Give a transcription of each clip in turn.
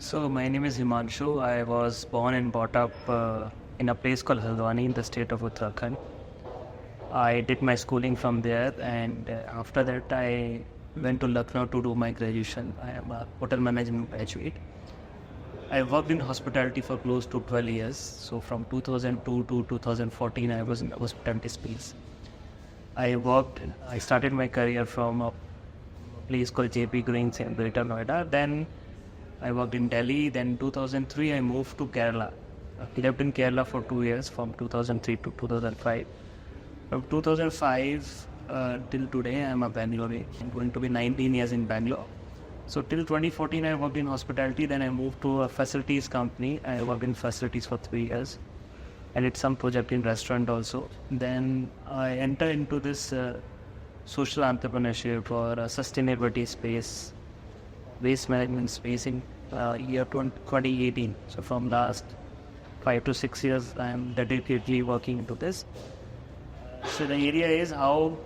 So my name is Himanshu. I was born and brought up in a place called Haldwani in the state of Uttarakhand. I did my schooling from there, and after that I went to Lucknow to do my graduation. I am a hotel management graduate. I worked in hospitality for close to 12 years. So from 2002 to 2014, I was in the hospitality space. I started my career from a place called JP Greens in Greater Noida. Then I worked in Delhi. Then 2003, I moved to Kerala. I lived in Kerala for 2 years from 2003 to 2005. From 2005 till today, I'm a Bangalore. I'm going to be 19 years in Bangalore. So till 2014, I worked in hospitality. Then I moved to a facilities company. I worked in facilities for 3 years. I did some project in restaurant also. Then I entered into this social entrepreneurship or a sustainability space, waste management space in year 2018. So from last 5 to 6 years, I am dedicatedly working into this. So the area is how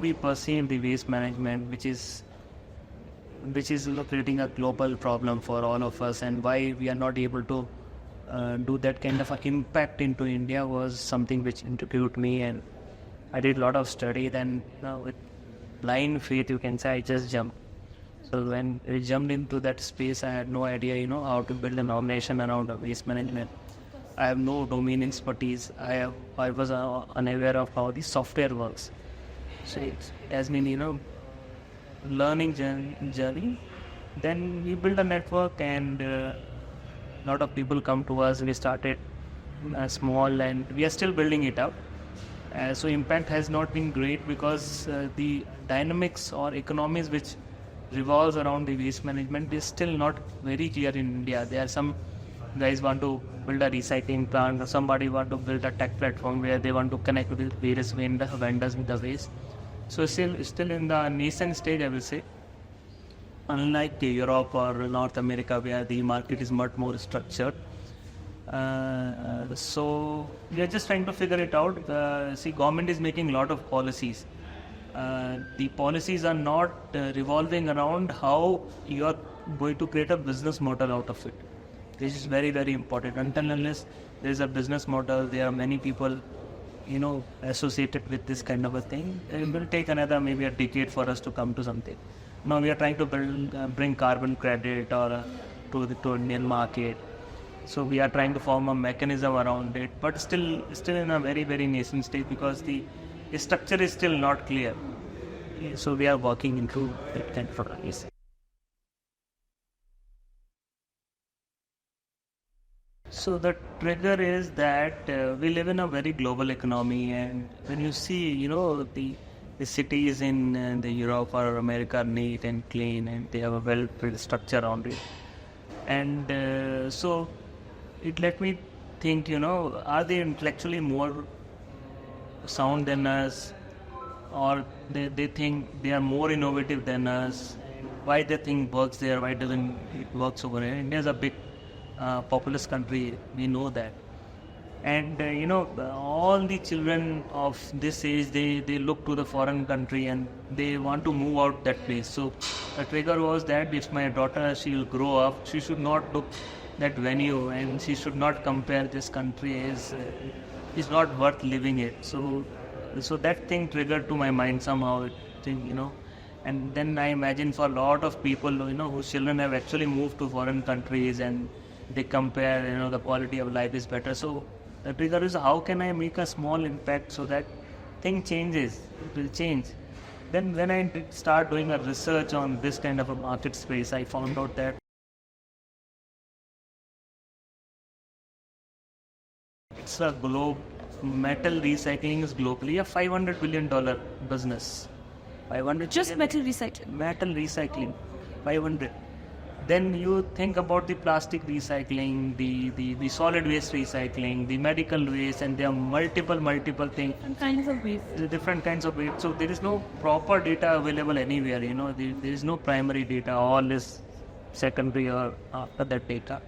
we perceive the waste management, which is creating a global problem for all of us, and why we are not able to do that kind of an impact into India was something which intrigued me, and I did a lot of study. Then with blind faith, you can say, I just jumped. So when I jumped into that space, I had no idea, how to build an organization around waste management. I have no domain expertise. I was unaware of how the software works. So it has been, learning journey. Then we built a network, and a lot of people come to us. We started small, and we are still building it up. So impact has not been great because the dynamics or economies which revolves around the waste management is still not very clear in India. There are some guys want to build a recycling plant, or somebody want to build a tech platform where they want to connect with various vendors with the waste. So still in the nascent stage, I will say. Unlike Europe or North America, where the market is much more structured. So we are just trying to figure it out. Government is making a lot of policies. The policies are not revolving around how you are going to create a business model out of it. This is very, very important. Until unless there is a business model, there are many people, associated with this kind of a thing. It will take another maybe a decade for us to come to something. Now we are trying to bring carbon credit or to the Indian market. So we are trying to form a mechanism around it, but still in a very, very nascent stage because the structure is still not clear. So we are working into that kind of place. So the trigger is that we live in a very global economy, and when you see, the cities in the Europe or America are neat and clean, and they have a well-built structure around it, and so it let me think, are they intellectually more sound than us, or they think they are more innovative than us? Why they think works there, why doesn't it works over here? India is a big populous country, we know that. And all the children of this age, they look to the foreign country and they want to move out that place. So the trigger was that if my daughter, she will grow up, she should not look that venue, and she should not compare this country as is not worth living it. So that thing triggered to my mind somehow. And then I imagine for a lot of people, whose children have actually moved to foreign countries, and they compare, the quality of life is better. So the trigger is, how can I make a small impact so that thing changes, it will change. Then when I did start doing a research on this kind of a market space, I found out that it's a metal recycling is globally a $500 billion business. 500 Just billion, metal recycling. Metal recycling, 500. Then you think about the plastic recycling, the solid waste recycling, the medical waste, and there are multiple things. Different kinds of waste. The different kinds of waste. So there is no proper data available anywhere. There is no primary data. All is secondary or after that data.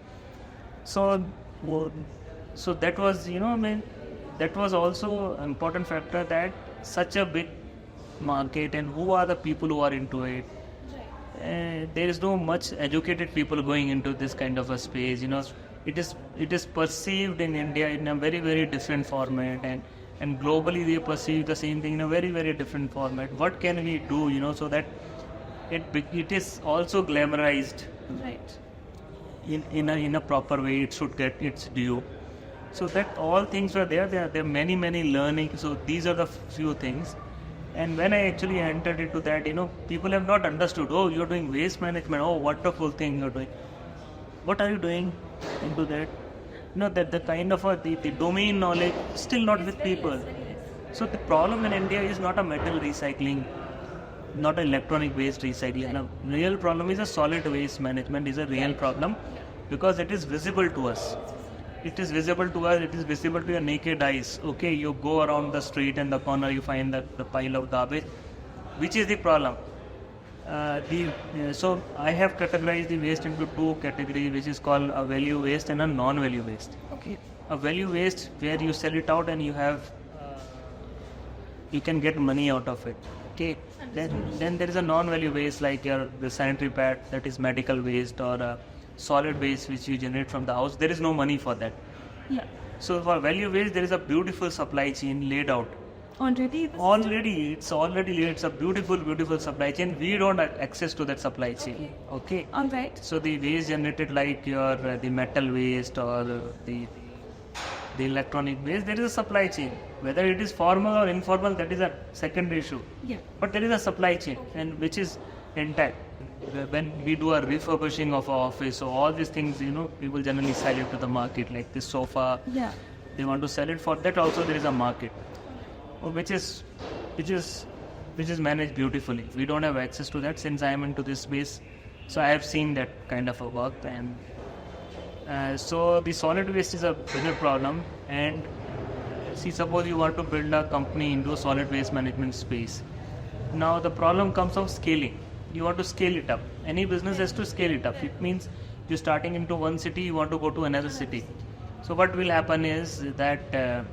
So that was, that was also an important factor, that such a big market, and who are the people who are into it. there is no much educated people going into this kind of a space. It is perceived in India in a very, very different format, and globally they perceive the same thing in a very, very different format. What can we do, so that it is also glamorized, Right. in a proper way? It should get its due. So that all things were there. There are many, many learning. So these are the few things. And when I actually entered into that, people have not understood. Oh, you're doing waste management. Oh, wonderful thing you're doing. What are you doing into that? That the kind of the domain knowledge still not with people. So the problem in India is not a metal recycling, not electronic waste recycling. The real problem is a solid waste management is a real problem, because it is visible to us. It is visible to us. It is visible to your naked eyes. Okay, you go around the street and the corner, you find the pile of garbage. Which is the problem? So I have categorized the waste into two categories, which is called a value waste and a non-value waste. Okay. A value waste where you sell it out and you can get money out of it. Okay. Then there is a non-value waste like the sanitary pad, that is medical waste, or solid waste which you generate from the house. There is no money for that. Yeah. So for value waste, there is a beautiful supply chain laid out. Already. It's a beautiful, beautiful supply chain. We don't have access to that supply chain. Okay. All right. So the waste generated like the metal waste or the electronic waste, there is a supply chain. Whether it is formal or informal, that is a secondary issue. Yeah. But there is a supply chain, and which is intact. When we do a refurbishing of our office, so all these things, people generally sell it to the market, like this sofa. Yeah. They want to sell it. For that also there is a market, which is managed beautifully. We don't have access to that since I am into this space. So I have seen that kind of a work, and so the solid waste is a bigger problem. And see, suppose you want to build a company into a solid waste management space. Now the problem comes of scaling. You want to scale it up. Any business has to scale it up. It means you're starting into one city, you want to go to another city. So what will happen is that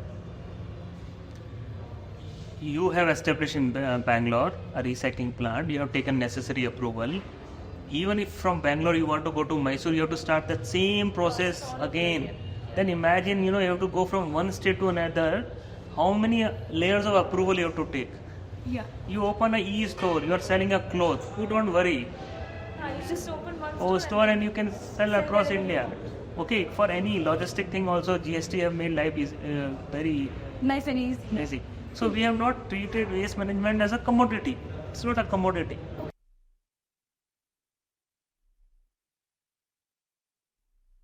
you have established in Bangalore a recycling plant. You have taken necessary approval. Even if from Bangalore you want to go to Mysore, you have to start that same process again. Then imagine, you have to go from one state to another. How many layers of approval you have to take? Yeah. You open a e-store, you are selling a clothes. You don't worry. You just open one Store and you can sell across India. Okay, for any logistic thing also, GST have made life is very nice and easy. So we have not treated waste management as a commodity. It's not a commodity.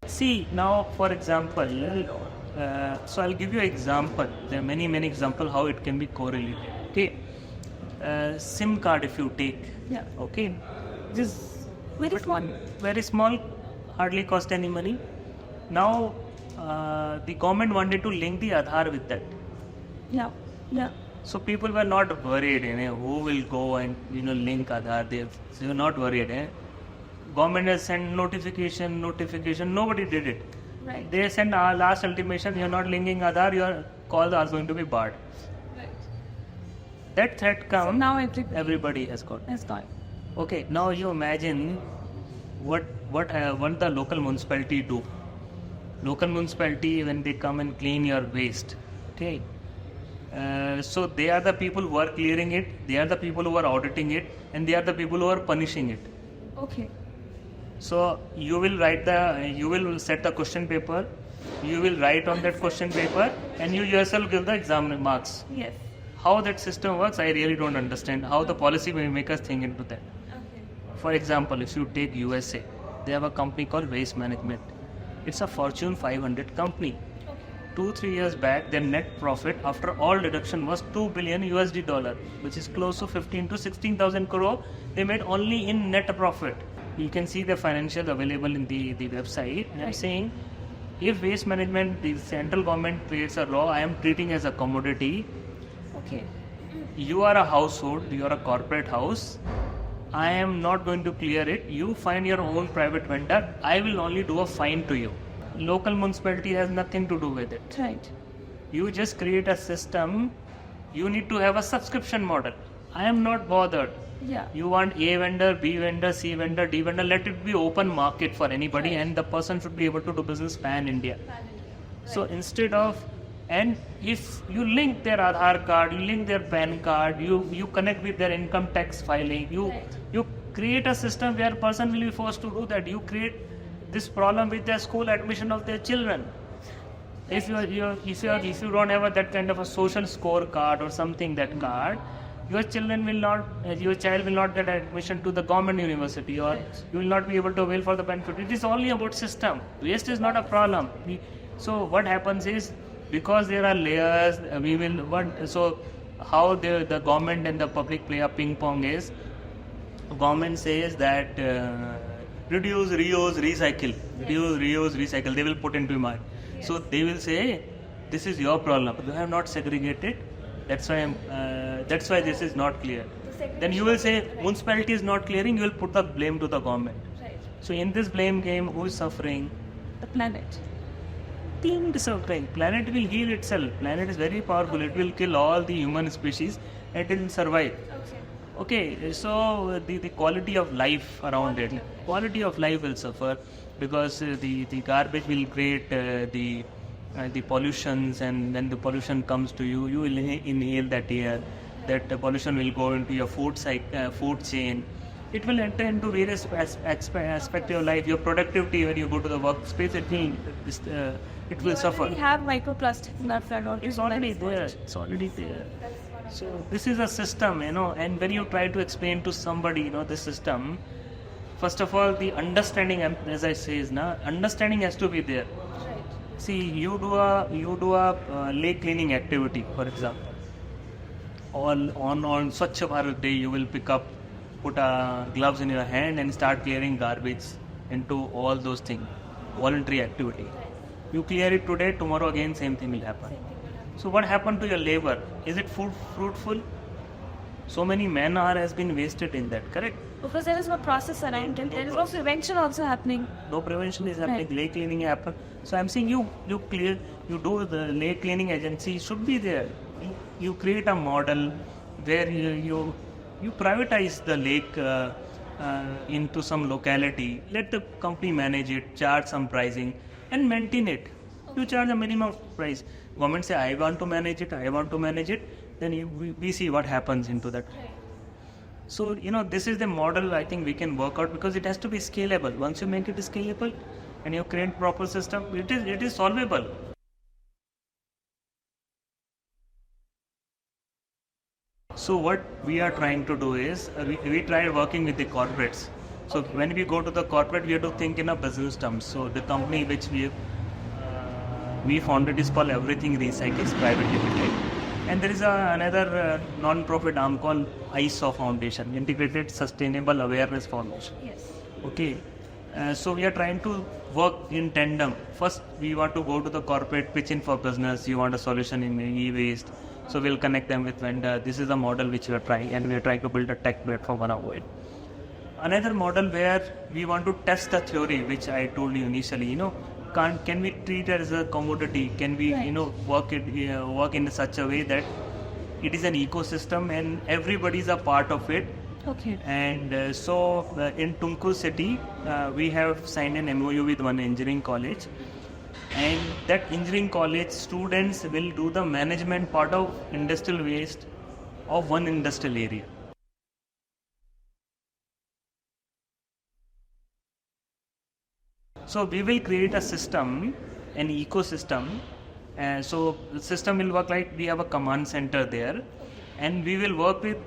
See, now for example, so I'll give you an example. There are many, many examples how it can be correlated. Okay. SIM card if you take. Yeah. Okay. Just very small. hardly cost any money. Now the government wanted to link the Aadhaar with that. Yeah. Yeah. So people were not worried, who will go and link Aadhaar. They were not worried. Government has sent notification. Nobody did it. Right. They sent our last ultimation. You are not linking Aadhaar. Your calls are going to be barred. Right. That threat comes. So now everybody has got. Okay. Now you imagine what the local municipality do. Local municipality, when they come and clean your waste. Okay. So they are the people who are clearing it. They are the people who are auditing it, and they are the people who are punishing it. Okay. So you will set the question paper, you will write on that question paper, and you yourself give the exam marks. Yes. How that system works, I really don't understand. How the policy makers think into that. Okay. For example, if you take USA, they have a company called Waste Management. It's a Fortune 500 company. Okay. 2-3 years back, their net profit after all deduction was $2 billion, which is close to 15 to 16,000 crore. They made only in net profit. You can see the financials available in the website. I'm saying, if waste management, the central government creates a law, I am treating as a commodity. Okay. You are a household, you are a corporate house. I am not going to clear it. You find your own private vendor. I will only do a fine to you. Local municipality has nothing to do with it. Right. You just create a system. You need to have a subscription model. I am not bothered. Yeah. You want A vendor, B vendor, C vendor, D vendor, let it be open market for anybody, Right. and the person should be able to do business pan India. So Right. instead of, and if you link their Aadhaar card, you link their PAN card, you connect with their income tax filing, Right. you create a system where person will be forced to do that. You create this problem with their school admission of their children. If you don't have that kind of a social scorecard or something, that card, your child will not get admission to the government university, or Right. you will not be able to avail for the benefit. It is only about system. Waste is not a problem. So what happens is, because there are layers, we will what so how the government and the public play a ping pong is, government says that reduce, reuse, recycle, reduce, reuse, recycle. They will put into mind. So they will say, this is your problem. You have not segregated. That's why this is not clear. Then you will say municipality is not clearing. You will put the blame to the government. Right. So in this blame game, who is suffering? The planet. Team is suffering. Planet will heal itself. Planet is very powerful. It will kill all the human species and it will survive. Okay, so the quality of life around it, quality of life will suffer, because the garbage will create the pollutions, and when the pollution comes to you, you will inhale that air. That pollution will go into your food chain. It will enter into various aspects of your life. Your productivity, when you go to the workspace, it will suffer. We have microplastic in our flood. It's already there. It's already there. So this is a system, and when you try to explain to somebody, the system, first of all, the understanding, as I say, understanding has to be there. Right. See, you do a lake cleaning activity, for example. On Swachh Bharat Day, you will put gloves in your hand and start clearing garbage into all those things. Voluntary activity. You clear it today, tomorrow again same thing will happen. So what happened to your labor? Is it fruitful? So many man-hour has been wasted in that, correct? Because there is no process around it. There is no prevention also happening. No prevention is happening. Right. Lake cleaning happen. So I'm saying you do the lake cleaning agency should be there. You create a model where you privatize the lake into some locality. Let the company manage it, charge some pricing, and maintain it. You charge a minimum price. Government say, I want to manage it. Then we see what happens into that. So, this is the model I think we can work out, because it has to be scalable. Once you make it scalable and you create proper system, it is solvable. So what we are trying to do is, we try working with the corporates. So when we go to the corporate, we have to think in a business terms. So the company which we founded is called Everything Recycles Private Limited. And there is another non-profit arm called ISO Foundation, Integrated Sustainable Awareness Foundation. Yes. Okay. So we are trying to work in tandem. First, we want to go to the corporate, pitch in for business. You want a solution in e-waste. So we'll connect them with vendor. This is a model which we are trying, and we are trying to build a tech platform around it. Another model where we want to test the theory, which I told you initially, can we treat it as a commodity? Can we, Right. work in such a way that it is an ecosystem and everybody is a part of it. Okay. And in Tumkur city, we have signed an MOU with one engineering college, and that engineering college students will do the management part of industrial waste of one industrial area. So we will create a system, an ecosystem. So the system will work like we have a command center there, and we will work with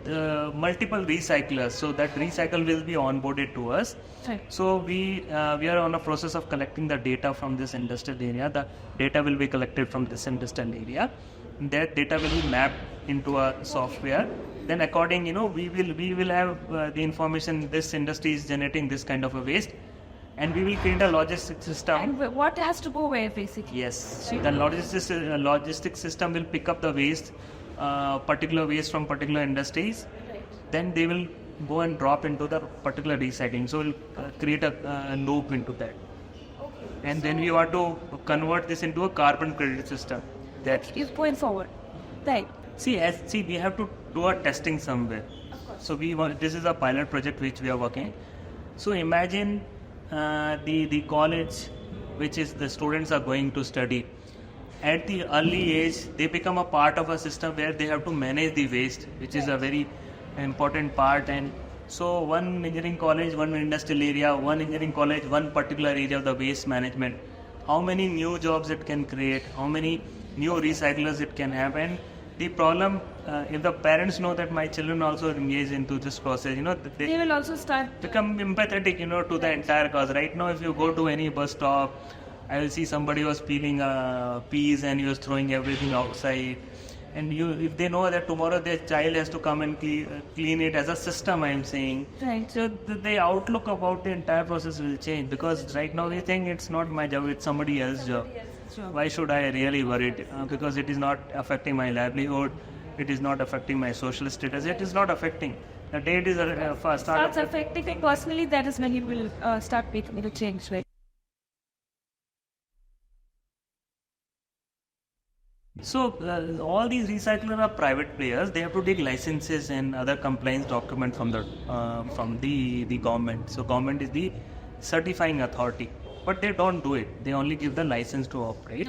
multiple recyclers. So that recycle will be onboarded to us. Right. So we are on a process of collecting the data from this industrial area. The data will be collected from this industrial area. That data will be mapped into a software. Then according, we will have the information. This industry is generating this kind of a waste, and we will create a logistics system. And what has to go where, basically? Yes, the logistics system will pick up the waste, particular waste from particular industries. Right. Then they will go and drop into the particular recycling. So we'll create a loop into that. Okay. And then we want to convert this into a carbon credit system. That Is going forward. Right. see, we have to do a testing somewhere. So this is a pilot project which we are working. So imagine the college, which is the students are going to study. At the early age, they become a part of a system where they have to manage the waste, which is a very important part. And so one engineering college, one industrial area, one engineering college, one particular area of the waste management. How many new jobs it can create, how many new recyclers it can have. And the problem, if the parents know that my children also engage into this process, They will also start. become empathetic, to the entire cause. Right now, if you go to any bus stop, I will see somebody was peeling peas and he was throwing everything outside. And if they know that tomorrow their child has to come and clean it as a system, I am saying. Right. So the outlook about the entire process will change, because right now we think it's not my job, it's somebody else's job. Sure. Why should I really worry? Because it is not affecting my livelihood, it is not affecting my social status, it is not affecting. The day it is Starts affecting personally, that is when you will start making a change, right? So all these recyclers are private players. They have to take licenses and other compliance document from the government. So government is the certifying authority, but they don't do it. They only give the license to operate.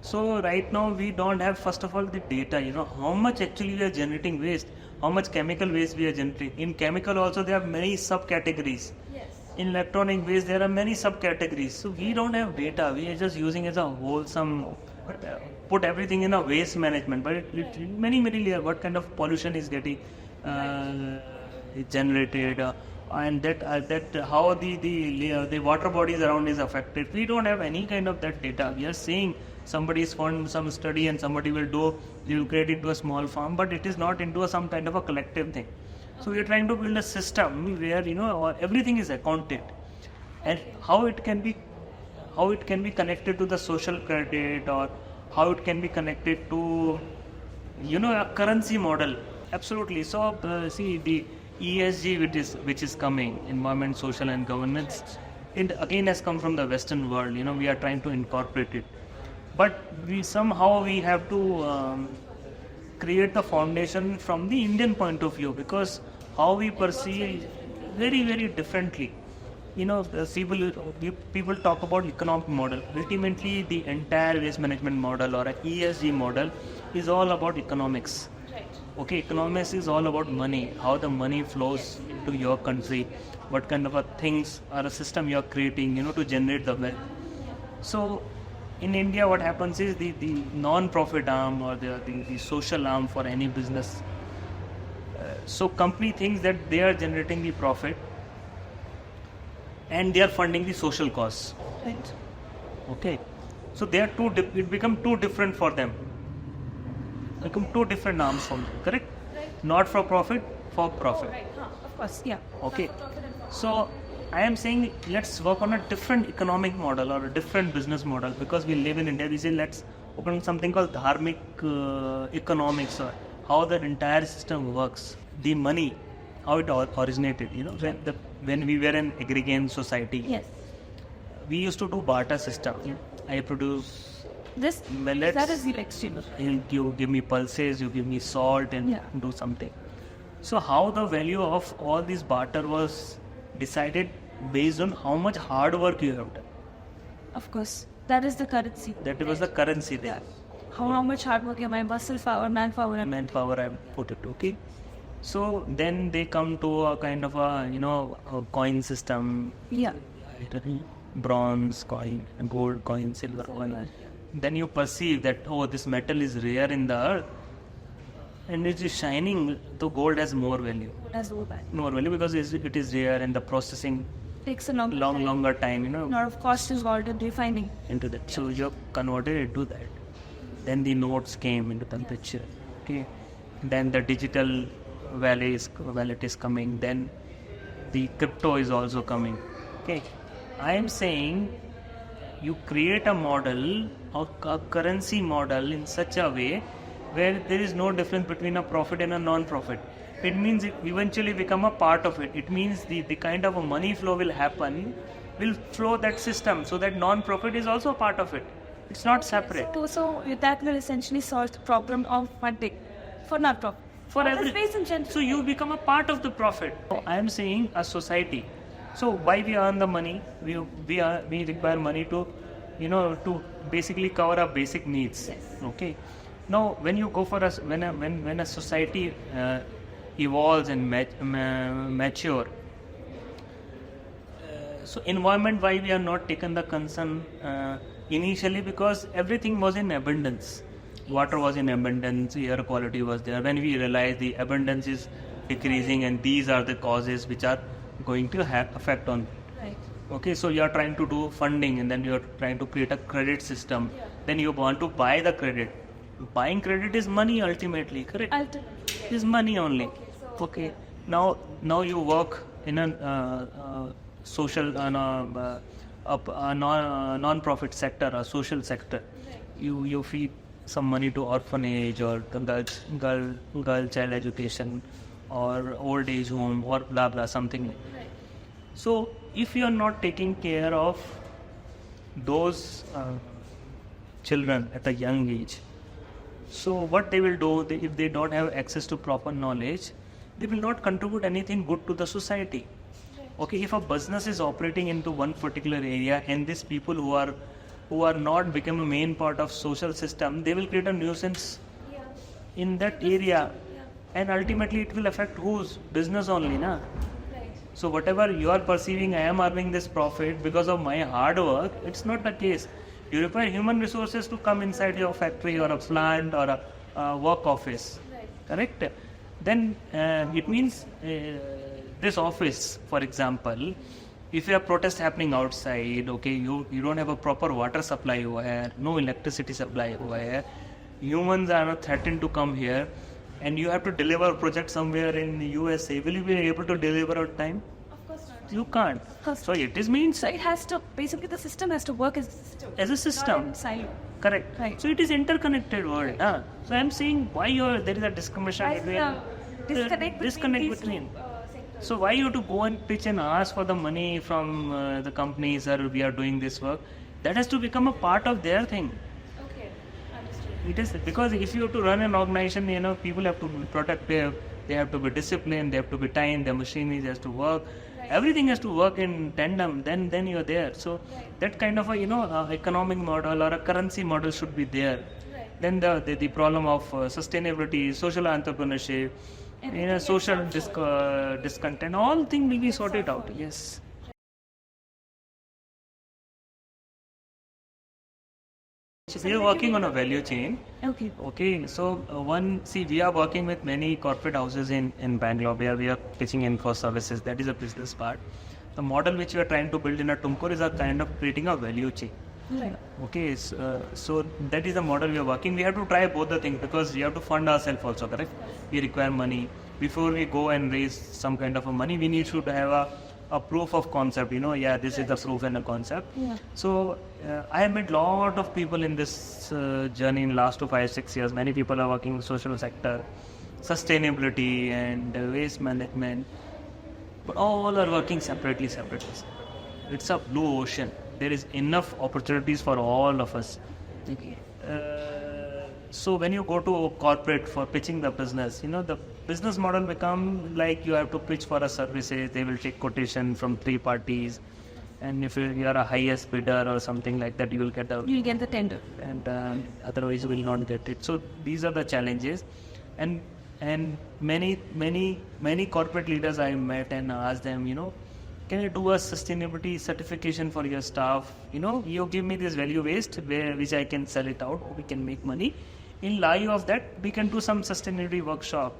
So right now we don't have, first of all, the data. How much actually we are generating waste, how much chemical waste we are generating. In chemical also there are many subcategories. Yes. In electronic waste there are many subcategories. So we don't have data. We are just using as a wholesome. Put everything in a waste management, but many layer. What kind of pollution is getting generated, and that how the water bodies around is affected. We don't have any kind of that data. We are saying somebody is found some study and somebody will create it into a small farm, but it is not into some kind of a collective thing. So we are trying to build a system where everything is accounted, and how it can be connected to the social credit, or how it can be connected to a currency model. Absolutely. So see, the ESG which is coming, environment, social and governance, it again has come from the Western world. We are trying to incorporate it, but we have to create the foundation from the Indian point of view, because how we perceive very differently. People talk about economic model. Ultimately, the entire waste management model or an ESG model is all about economics. Right. Okay, economics is all about money, how the money flows into your country, what kind of things or a system you are creating, to generate the wealth. So, in India, what happens is the non-profit arm or the social arm for any business. So, company thinks that they are generating the profit, and they are funding the social cause. Right. Okay, so they are it become too different for them. Become two different arms from them, correct? Right. Not for profit, for profit. Right. Of course, yeah. Okay, so I am saying let's work on a different economic model or a different business model, because we live in India. We say let's open something called dharmic economics, or how the entire system works. The money, how it originated. When we were an agrarian society, Yes. we used to do barter system. I produce This millets. that is the exchange. You give me pulses, you give me salt, and Yeah. do something. So how the value of all this barter was decided based on how much hard work you have done. Of course, that is the currency. That was the currency there. How much hard work, my muscle power, manpower, and Manpower I put it. Okay. So then they come to a kind of a coin system. yeah. Bronze coin, gold coin, silver coin. Then you perceive that this metal is rare in the earth, and it is shining. So gold has more value. That's so bad. More value because it is rare, and the processing Takes a longer time. lot of cost is involved in refining. Into that. So you have converted it to that. Then the notes came into the picture. Okay. Then the digital wallet is coming. Then the crypto is also coming. Okay. I am saying you create a model, a currency model in such a way where there is no difference between a profit and a non-profit. It means it eventually become a part of it. It means the kind of a money flow will flow that system, so that non-profit is also a part of it. It's not separate. So that will essentially solve the problem of funding for non-profit. for The every. space in general. So you become a part of the profit. I am saying a society. So why we earn the money? We require money to, to basically cover our basic needs. Yes. Okay. Now when you go for when a society evolves and mature. So environment, why we are not taken the concern initially, because everything was in abundance. Water was in abundance, air quality was there. When we realized the abundance is decreasing, and these are the causes which are going to have effect on. Right. Okay, so you are trying to do funding, and then you are trying to create a credit system. Yeah. Then you want to buy the credit. Buying credit is money ultimately, correct? Ultimately. Is money only. Okay, Okay. Now you work in a social non-profit sector, a social sector. You feed some money to orphanage or the girl child education or old age home or blah blah something like that. Right. So if you are not taking care of those children at a young age, so what they will do, if they don't have access to proper knowledge, they will not contribute anything good to the society. Okay, if a business is operating into one particular area, and these people who are not become a main part of social system, they will create a nuisance Yeah. in that area, Yeah. and ultimately it will affect whose business only, na. Right. So whatever you are perceiving, I am earning this profit because of my hard work, it's not the case. You require human resources to come inside your factory or a plant or a work office. Right. Correct? Then it means this office, for example, if you have protests happening outside, okay, you don't have a proper water supply over here, no electricity supply over here, humans are not threatened to come here, and you have to deliver a project somewhere in the USA, will you be able to deliver on time? Of course not. You can't. course. So it is means So it has to, basically the system has to work as a system. as a Not system. in silo. Correct. Right. So it is interconnected world. So I am saying why there is a discrimination As between disconnect between these between. two, sectors. So why you have to go and pitch and ask for the money from the companies, or we are doing this work? That has to become a part of their thing. Okay, understood. It is because if you have to run an organization, people have to be productive, they have to be disciplined, they have to be timed, the machinery has to work. Right. Everything has to work in tandem. Then you're there. So Right. that kind of a economic model or a currency model should be there. Right. Then the problem of sustainability, social entrepreneurship, Everything social gets solved. discontent, all things will be sorted out. Yes. We are working on a value chain. Okay. Okay, so we are working with many corporate houses in Bangalore where we are pitching in for services. That is a business part. The model which we are trying to build in a Tumkur is a kind of creating a value chain. Right. Okay, so that is the model we are working. We have to try both the things because we have to fund ourselves also, correct? We require money. Before we go and raise some kind of a money, we need to have a proof of concept, this is the proof and a concept. Yeah. So I have met lot of people in this journey in last 5-6 years. Many people are working in the social sector, sustainability and waste management, but all are working separately. It's a blue ocean. There is enough opportunities for all of us. Okay. So when you go to corporate for pitching the business, the business model become like you have to pitch for a services. They will take quotation from 3 parties, and if you are a highest bidder or something like that, you will get You'll get the tender. and otherwise you will not get it. So these are the challenges, and many corporate leaders I met and asked them, can you do a sustainability certification for your staff? You give me this value waste which I can sell it out, we can make money. In lieu of that, we can do some sustainability workshop.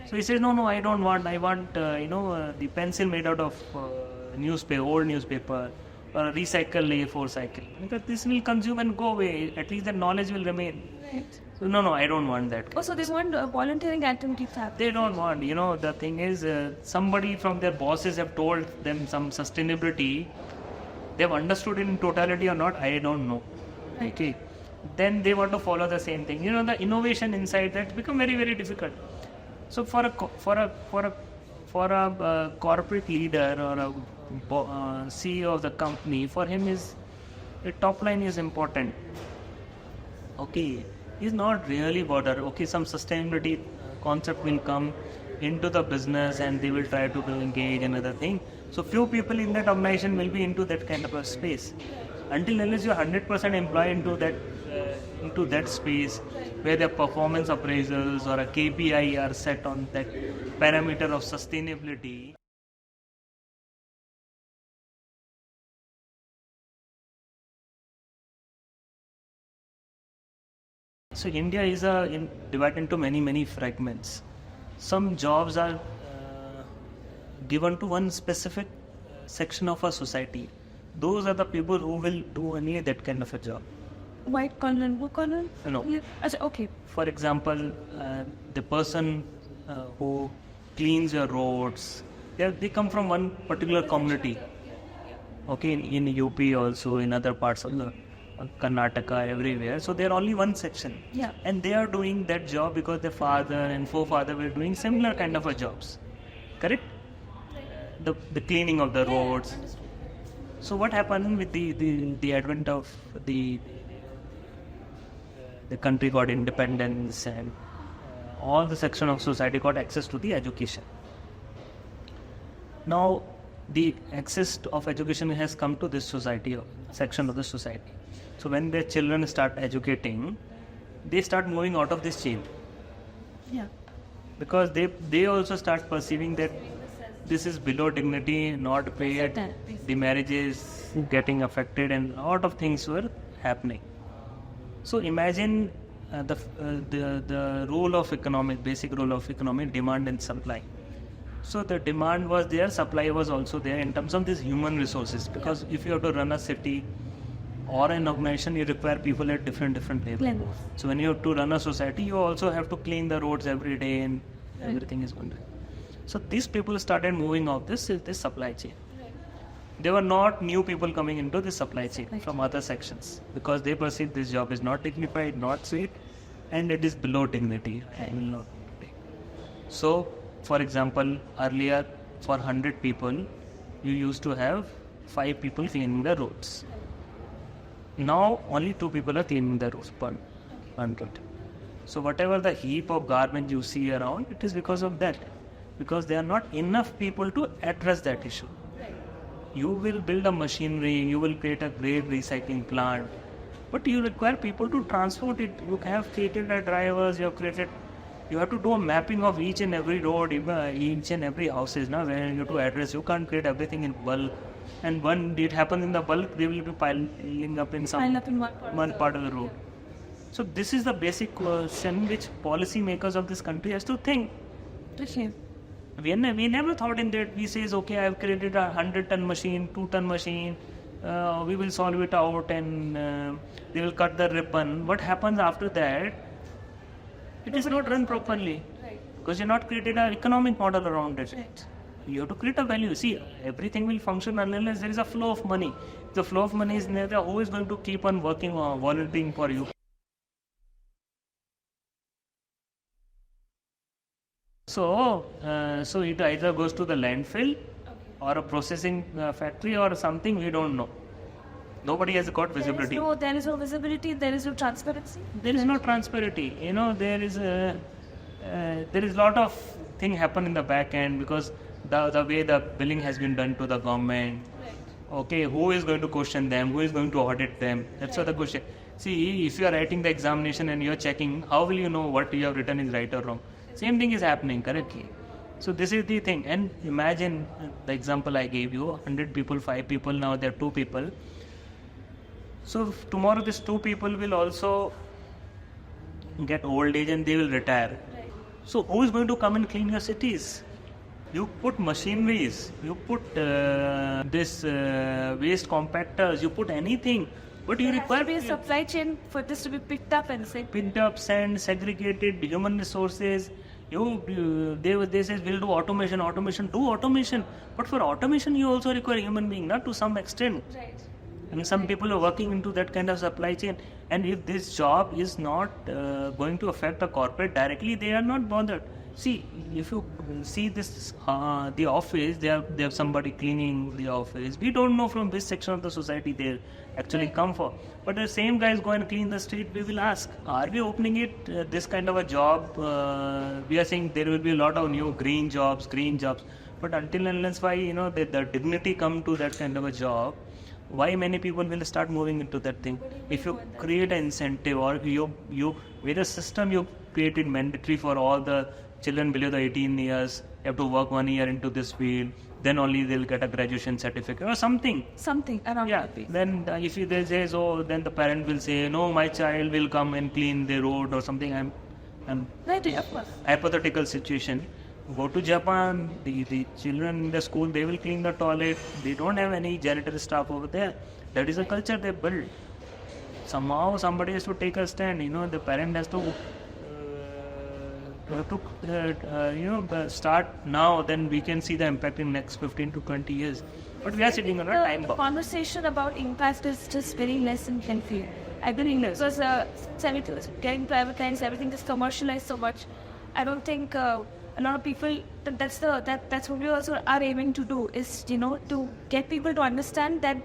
So he says, no, I don't want. I want, the pencil made out of old newspaper, or a recycle A4 cycle. Because this will consume and go away. At least the knowledge will remain. Right. So no, I don't want that. Oh, so they want volunteering activities to happen. They don't want. The thing is, somebody from their bosses have told them some sustainability. They've understood it in totality or not, I don't know. Right. Okay. Then they want to follow the same thing. The innovation inside that become very, very difficult. So for a corporate leader or a CEO of the company, for him the top line is important. Okay, he's not really bothered. Okay, some sustainability concept will come into the business and they will try to engage another thing. So few people in that organization will be into that kind of a space. Until unless you're 100% employed into that space where the performance appraisals or a KPI are set on that parameter of sustainability. So India is divided into many fragments. Some jobs are given to one specific section of a society. Those are the people who will do only that kind of a job. White collar and blue collar? No. Yeah. Okay. For example, the person who cleans your roads, they come from one particular community. Okay, in UP also, in other parts of the Karnataka, everywhere. So they are only one section. Yeah. And they are doing that job because their father and forefather were doing similar kind of a jobs. Correct? The cleaning of the roads. So what happened with the advent of the country got independence and all the section of society got access to the education. Now the access of education has come to this society, section of the society. So when their children start educating, they start moving out of this chain. Yeah. Because they also start perceiving that this is below dignity, not paid, the marriage is getting affected, and a lot of things were happening. So imagine the role of economic, basic role of economic, demand and supply. So the demand was there, supply was also there in terms of these human resources. Because if you have to run a city or an organization, you require people at different levels. So when you have to run a society, you also have to clean the roads every day and everything is going to. So these people started moving off this supply chain. There were not new people coming into the supply chain from other sections because they perceive this job is not dignified, not sweet, and it is below dignity. So, for example, earlier for 100 people, you used to have 5 people cleaning the roads. Now only 2 people are cleaning the roads per 100. So whatever the heap of garbage you see around, it is because of that. Because there are not enough people to address that issue. You will build a machinery, you will create a great recycling plant, but you require people to transport it. You have created the drivers, you have to do a mapping of each and every road, each and every houses now where you have to address. You can't create everything in bulk, and when it happens in the bulk, they will be piling up in one part of the road. So this is the basic question which policy makers of this country has to think. We never thought in that. We says, okay, I have created a 100-ton machine, 2-ton machine, we will solve it out and they will cut the ribbon. What happens after that? It is not run properly. Because you have not created an economic model around it. You have to create a value. See, everything will function unless there is a flow of money. If the flow of money is there, who is going to keep on working or volunteering for you? So it either goes to the landfill or a processing factory or something, we don't know. Nobody has got visibility. There is no visibility, there is no transparency. There is no transparency. There is lot of thing happen in the back end because the way the billing has been done to the government. Okay, who is going to question them? Who is going to audit them? That's the question. See, if you are writing the examination and you are checking, how will you know what you have written is right or wrong? Same thing is happening correctly. So this is the thing. And imagine the example I gave you, 100 people, 5 people, now there are 2 people. So tomorrow these 2 people will also get old age and they will retire. So who is going to come and clean your cities? You put machineries, you put waste compactors, you put anything. But you require to be a supply chain for this to be picked up, sent, segregated, human resources. They say we'll do automation. Do automation. But for automation, you also require human being, not to some extent. Right. And some people are working into that kind of supply chain. And if this job is not going to affect the corporate directly, they are not bothered. See, if you see this, the office, they have somebody cleaning the office. We don't know from which section of the society they actually come for. But the same guys go and clean the street. We will ask, are we opening it this kind of a job? We are saying there will be a lot of new green jobs. But until and unless why the dignity come to that kind of a job, why many people will start moving into that thing? If you create an incentive or you with a system you created mandatory for all the children below the 18 years, you have to work 1 year into this field, then only they'll get a graduation certificate or something. Something around Yeah. that way. Then if they say so, then the parent will say, no, my child will come and clean the road or something. I'm Right, of course. hypothetical situation. Go to Japan, the children in the school, they will clean the toilet. They don't have any janitor staff over there. That is a culture they build. Somehow somebody has to take a stand. The parent has to start now. Then we can see the impact in next 15 to 20 years. But we are sitting on a time The bomb. conversation about impact is just very less and can feel. I believe because getting private clients, everything is commercialized so much. I don't think a lot of people. That's what we also are aiming to do is to get people to understand that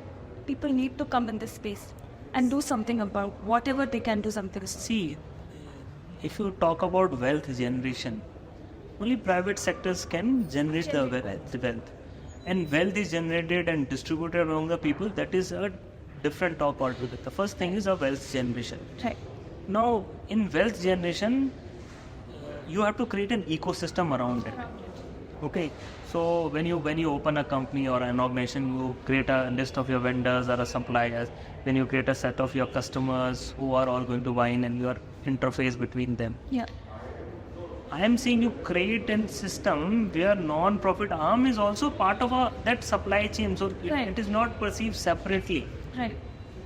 people need to come in this space and do something about whatever they can do something. See, if you talk about wealth generation, only private sectors can generate the wealth. And wealth is generated and distributed among the people. That is a different talk altogether. The first thing is a wealth generation. Right. Now, in wealth generation, you have to create an ecosystem around it. Okay, so when you open a company or an organization, you create a list of your vendors or suppliers. Then you create a set of your customers who are all going to buy in, and your interface between them. Yeah. I am saying you create a system where non-profit arm is also part of that supply chain, so Right. it is not perceived separately. Right.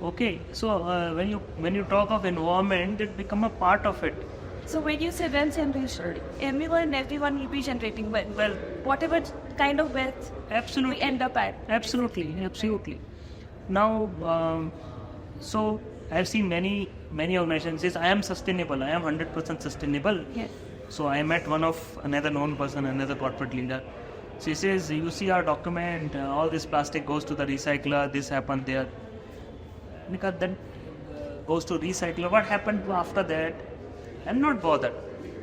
Okay, so when you talk of environment, it become a part of it. So when you say wealth generation, everyone will be generating wealth. Well, Whatever kind of wealth absolutely. we end up at. Absolutely. Now, so I've seen many organizations says I am sustainable. I am 100% sustainable. Yes. So I met another known person, another corporate leader. She says, you see our document, all this plastic goes to the recycler. This happened there. Because then goes to recycler. What happened after that? I'm not bothered.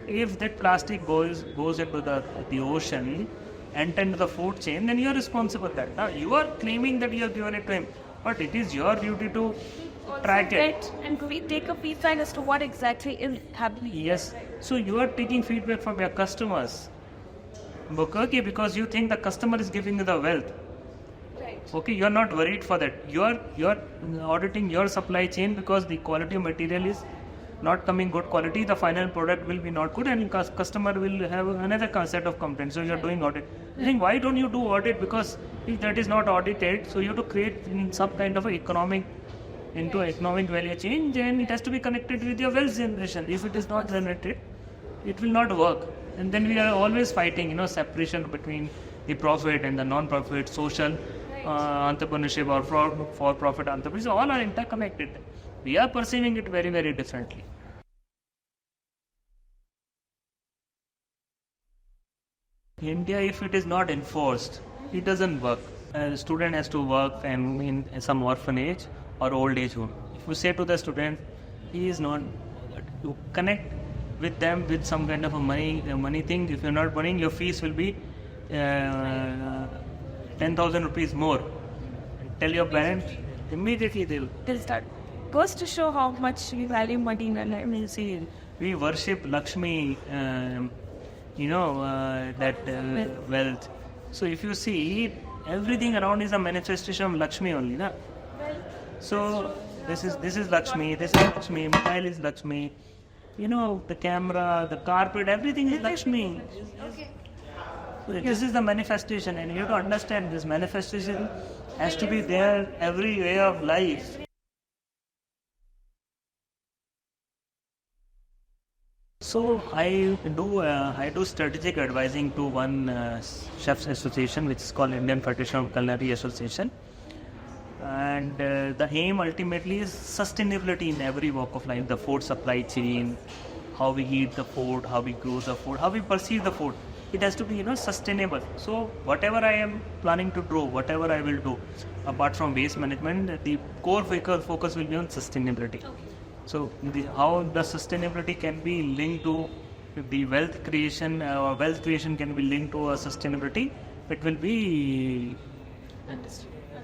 If that plastic goes into the ocean, enter into the food chain, then you are responsible for that. Now you are claiming that you have given it to him, but it is your duty to track it. And we take a feedback as to what exactly is happening. Yes. So you are taking feedback from your customers. Okay, because you think the customer is giving you the wealth. Right. Okay, you are not worried for that. You are auditing your supply chain because the quality of material is not coming good quality. The final product will be not good, and customer will have another set of complaints. So you are doing audit. I think why don't you do audit? Because if that is not audited, so you have to create some kind of economic value chain, and it has to be connected with your wealth generation. If it is not generated, it will not work. And then we are always fighting, separation between the profit and the non-profit, social entrepreneurship or for-profit entrepreneurship. All are interconnected. We are perceiving it very, very differently. India, if it is not enforced, it doesn't work. A student has to work and in some orphanage or old age home. If you say to the student, he is not, you connect with them with some kind of a money thing. If you're not paying, your fees will be 10,000 rupees more. Tell your parents, immediately They'll start. Goes to show how much we value money in our life. I mean, see, we worship Lakshmi, wealth. So if you see, everything around is a manifestation of Lakshmi only, na? So this is Lakshmi, mobile is Lakshmi, the camera, the carpet, everything is Lakshmi. Okay. So this is the manifestation, and you have to understand this manifestation has to be there every way of life. So I do strategic advising to one chefs association which is called Indian Federation of Culinary Association, and the aim ultimately is sustainability in every walk of life, the food supply chain, how we eat the food, how we grow the food, how we perceive the food. It has to be, sustainable. So whatever I am planning to grow, whatever I will do, apart from waste management, the core focus will be on sustainability. So how the sustainability can be linked to the wealth creation, or wealth creation can be linked to a sustainability. It will be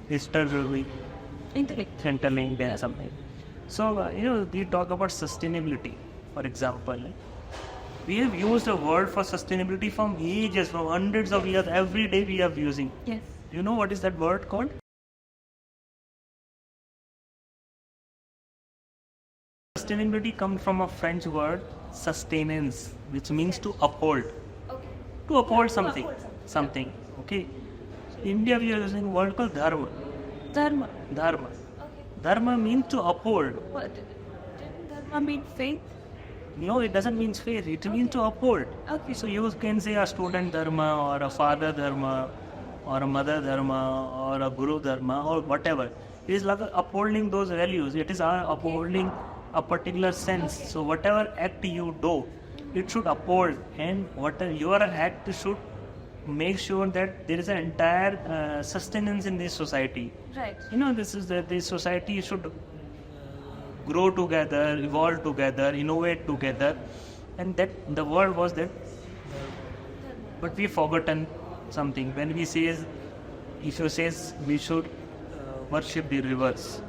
history interlinked or something. So we talk about sustainability. For example, we have used a word for sustainability from ages, from hundreds of years. Every day we are using. Yes. Do you know what is that word called? Sustainability comes from a French word, sustenance, which means to uphold. Okay. To uphold something. Something. Okay. In India we are using a word called dharma. Dharma. Dharma. Okay. Dharma means to uphold. What? Didn't dharma mean faith? No, it doesn't mean faith. It means to uphold. Okay. So you can say a student dharma, or a father dharma, or a mother dharma, or a guru dharma, or whatever. It is like upholding those values. It is upholding a particular sense. So whatever act you do, it should uphold, and whatever your act should make sure that there is an entire sustenance in this society. Right. This is that this society should grow together, evolve together, innovate together, and that the word was that. But we've forgotten something. When we say, if you says we should worship the rivers,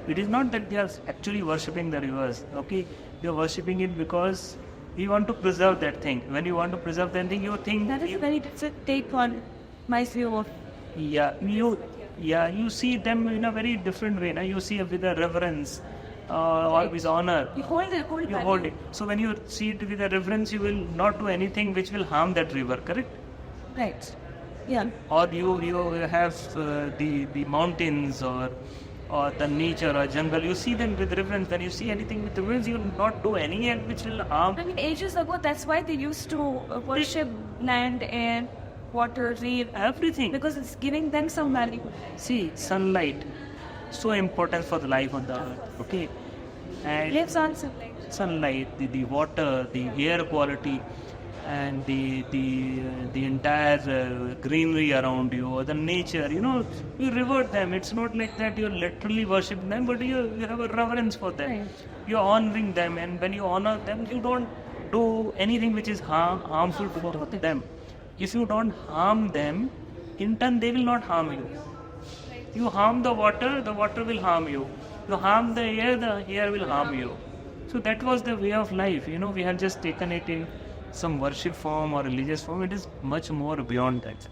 it is not that they are actually worshipping the rivers. Okay, you are worshipping it because we want to preserve that thing. When you want to preserve that thing, you think That is a very different take on my view of. you see them in a very different way. Now you see it with a reverence or with honor. You hold it, You hold it. So when you see it with a reverence, you will not do anything which will harm that river. Correct? Right. Yeah. Or you have the mountains or the nature or jungle. You see them with reverence. When you see anything with reverence, you will not do any act which will harm. I mean, ages ago, that's why they used to worship land, air, water, rain, Everything. because it's giving them some value. See, sunlight, so important for the life on the earth. Okay, and Lives on sunlight. sunlight, the water, the air quality, and the entire greenery around you, or the nature. You revere them. It's not like that you're literally worshiping them, but you have a reverence for them. Right. You're honoring them, and when you honor them, you don't do anything which is harmful to them. If you don't harm them, in turn they will not harm you. You harm the water will harm you. You harm the air will harm you. So that was the way of life. We have just taken it in some worship form or religious form. It is much more beyond that.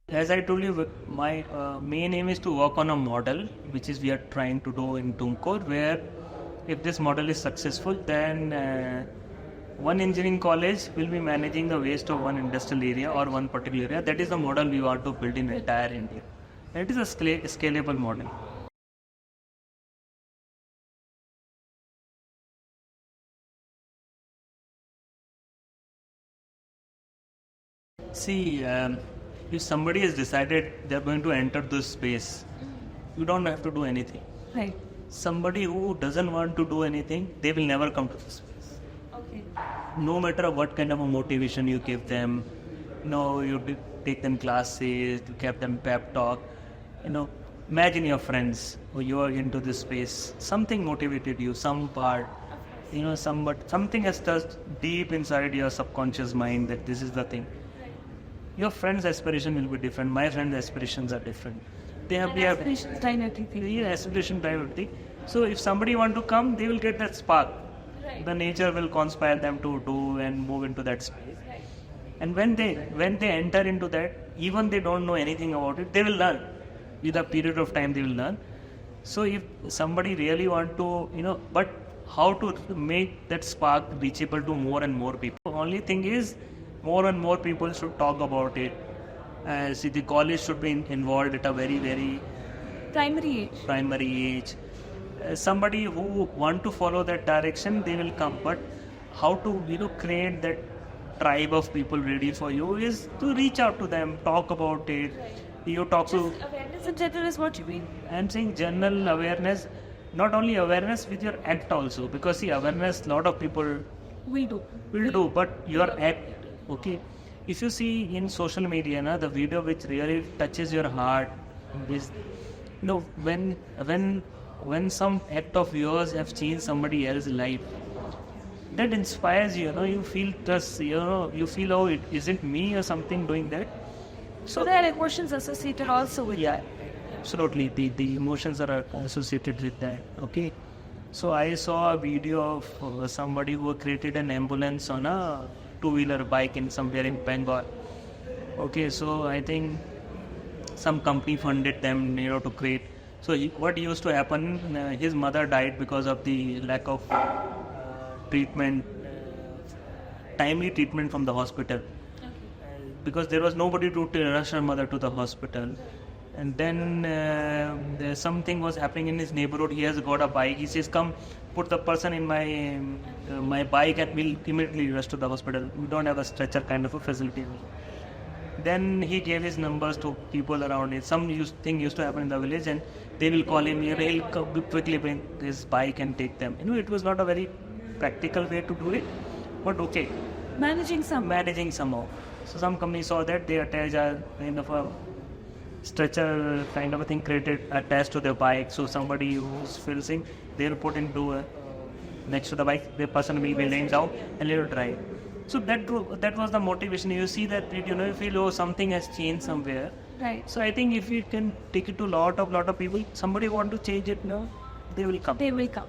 As I told you, my main aim is to work on a model, which is we are trying to do in Tumkur, where if this model is successful, then one engineering college will be managing the waste of one industrial area or one particular area. That is the model we want to build in entire India. That is a scalable model. See, if somebody has decided they're going to enter this space, you don't have to do anything. Right. Somebody who doesn't want to do anything, they will never come to this space. Okay. No matter what kind of a motivation you give them, you take them classes, you give them pep talk, imagine your friends who you are into this space, something motivated you, some part, something has touched deep inside your subconscious mind that this is the thing. Your friend's aspiration will be different. My friend's aspirations are different. We have Aspirations time everything. yeah, aspiration drive everything. So if somebody want to come, they will get that spark. Right. The nature will conspire them to do and move into that space. And when they enter into that, even they don't know anything about it, they will learn. With a period of time, they will learn. So if somebody really want to, but how to make that spark reachable to more and more people? The only thing is, more and more people should talk about it. See, the college should be involved at a very, very primary age. Somebody who want to follow that direction, they will come. But how to create that tribe of people ready for you is to reach out to them, talk about it. You talk to awareness in general is what you mean. I'm saying general awareness. not only awareness with your act also, because see, awareness lot of people We do. will do, but your act, okay. If you see in social media, na, the video which really touches your heart is, when some act of yours have changed somebody else's life, that inspires you. You feel this. You feel, oh, it isn't me or something doing that. So there are emotions associated also with Yeah, absolutely. The emotions are associated with that. Okay. So I saw a video of somebody who created an ambulance on a two-wheeler bike in somewhere in Bengal. Okay, so I think some company funded them, to create. So what used to happen? His mother died because of the lack of treatment, timely treatment from the hospital, because there was nobody to rush her mother to the hospital. And then there's something was happening in his neighborhood. He has got a bike. He says, "Come, put the person in my bike, and we'll immediately rush to the hospital. We don't have a stretcher kind of a facility." Then he gave his numbers to people around it. Thing used to happen in the village, and they will call him. He'll quickly bring his bike and take them. It was not a very practical way to do it, but okay, managing somehow. So some companies saw that, they attach a kind of a stretcher kind of a thing created attached to their bike. So somebody who's facing, they'll put into next to the bike. The person will be laying down and they'll drive. So that was the motivation. You see that you feel, oh, something has changed somewhere. Right. So I think if you can take it to lot of people, somebody want to change it, they will come. They will come.